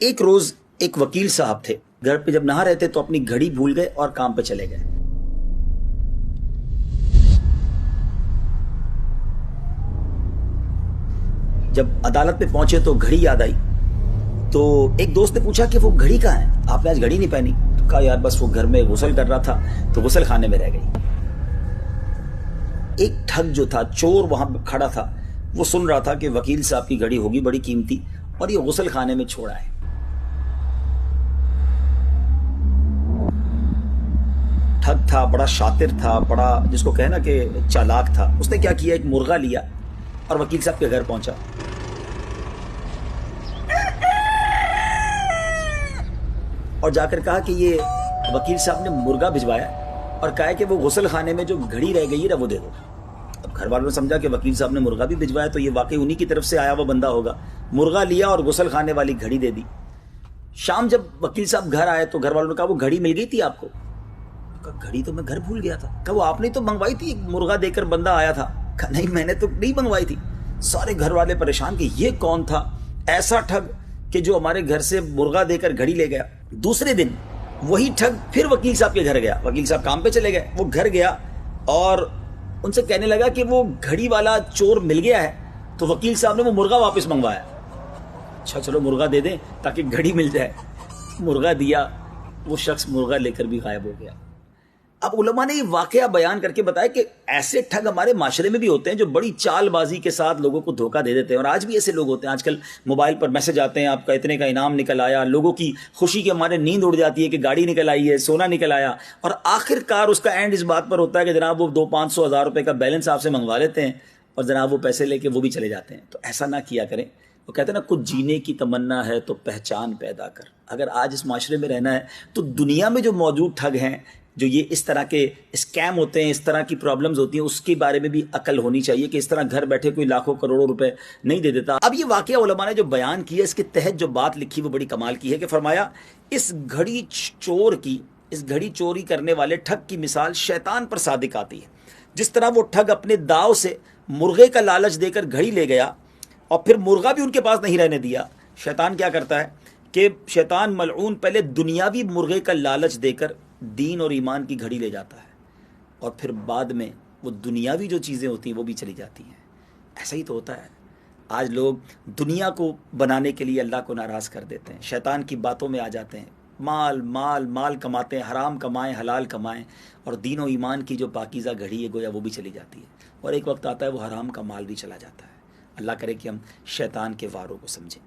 ایک روز ایک وکیل صاحب تھے، گھر پہ جب نہا رہے تھے تو اپنی گھڑی بھول گئے اور کام پہ چلے گئے۔ جب عدالت میں پہنچے تو گھڑی یاد آئی، تو ایک دوست نے پوچھا کہ وہ گھڑی کہاں ہے، آپ نے آج گھڑی نہیں پہنی؟ تو کہا یار بس وہ گھر میں غسل کر رہا تھا تو غسل خانے میں رہ گئی۔ ایک ٹھگ جو تھا، چور وہاں کھڑا تھا، وہ سن رہا تھا کہ وکیل صاحب کی گھڑی ہوگی بڑی قیمتی اور یہ غسل خانے میں چھوڑا ہے۔ ٹھگ تھا، بڑا شاطر تھا، بڑا جس کو کہنا کہ چالاک تھا۔ اس نے کیا کیا، ایک مرغا لیا اور وکیل صاحب کے گھر پہنچا اور جا کر کہا کہ یہ وکیل صاحب نے مرغا بھجوایا اور کہا کہ وہ غسل خانے میں جو گھڑی رہ گئی ہے وہ دے دو۔ اب گھر والوں نے سمجھا کہ وکیل صاحب نے مرغا بھی بھجوایا تو یہ واقعی انہی کی طرف سے آیا ہوا بندہ ہوگا۔ مرغا لیا اور غسل خانے والی گھڑی دے دی۔ شام جب وکیل صاحب گھر آئے تو گھر والوں نے کہا وہ گھڑی مل گئی تھی آپ کو؟ کہا گھڑی تو میں گھر بھول گیا تھا۔ کہا وہ آپ نے تو منگوائی تھی، ایک مرغا دے کر بندہ آیا تھا۔ کہا نہیں میں نے تو نہیں منگوائی تھی۔ سارے گھر والے پریشان کہ یہ کون تھا ایسا ٹھگ کہ جو ہمارے گھر سے مرغا دے کر گھڑی لے گیا۔ دوسرے دن وہی ٹھگ پھر وکیل صاحب کے گھر گیا، وکیل صاحب کام پہ چلے گئے، وہ گھر گیا اور ان سے کہنے لگا کہ وہ گھڑی والا چور مل گیا ہے۔ تو وکیل صاحب نے وہ مرغا واپس منگوایا۔ اچھا چلو مرغا دے دیں تاکہ گھڑی مل جائے۔ مرغا دیا، وہ شخص مرغا لے کر بھی غائب ہو گیا۔ اب علماء نے یہ واقعہ بیان کر کے بتایا کہ ایسے ٹھگ ہمارے معاشرے میں بھی ہوتے ہیں جو بڑی چال بازی کے ساتھ لوگوں کو دھوکہ دے دیتے ہیں، اور آج بھی ایسے لوگ ہوتے ہیں۔ آج کل موبائل پر میسج آتے ہیں آپ کا اتنے کا انعام نکل آیا، لوگوں کی خوشی کے ہمارے نیند اڑ جاتی ہے کہ گاڑی نکل آئی ہے، سونا نکل آیا، اور آخر کار اس کا اینڈ اس بات پر ہوتا ہے کہ جناب وہ 200-500 ہزار روپے کا بیلنس آپ سے منگوا لیتے ہیں اور جناب وہ پیسے لے کے وہ بھی چلے جاتے ہیں۔ تو ایسا نہ کیا کریں۔ وہ کہتے ہیں نا، کچھ جینے کی تمنا ہے تو پہچان پیدا کر۔ اگر آج اس معاشرے میں رہنا ہے تو دنیا میں جو موجود ٹھگ ہیں، جو یہ اس طرح کے اسکیم ہوتے ہیں، اس طرح کی پرابلمز ہوتی ہیں، اس کے بارے میں بھی عقل ہونی چاہیے کہ اس طرح گھر بیٹھے کوئی لاکھوں کروڑوں روپے نہیں دے دیتا۔ اب یہ واقعہ علماء نے جو بیان کیا، اس کے تحت جو بات لکھی وہ بڑی کمال کی ہے کہ فرمایا اس گھڑی چوری کرنے والے ٹھگ کی مثال شیطان پر صادق آتی ہے۔ جس طرح وہ ٹھگ اپنے داؤ سے مرغے کا لالچ دے کر گھڑی لے گیا اور پھر مرغا بھی ان کے پاس نہیں رہنے دیا، شیطان کیا کرتا ہے کہ شیطان ملعون پہلے دنیاوی مرغے کا لالچ دے کر دین اور ایمان کی گھڑی لے جاتا ہے اور پھر بعد میں وہ دنیاوی جو چیزیں ہوتی ہیں وہ بھی چلی جاتی ہیں۔ ایسا ہی تو ہوتا ہے۔ آج لوگ دنیا کو بنانے کے لیے اللہ کو ناراض کر دیتے ہیں، شیطان کی باتوں میں آ جاتے ہیں، مال مال مال کماتے ہیں، حرام کمائیں حلال کمائیں، اور دین و ایمان کی جو پاکیزہ گھڑی ہے گویا وہ بھی چلی جاتی ہے، اور ایک وقت آتا ہے وہ حرام کا مال بھی چلا جاتا ہے۔ اللہ کرے کہ ہم شیطان کے واروں کو سمجھیں۔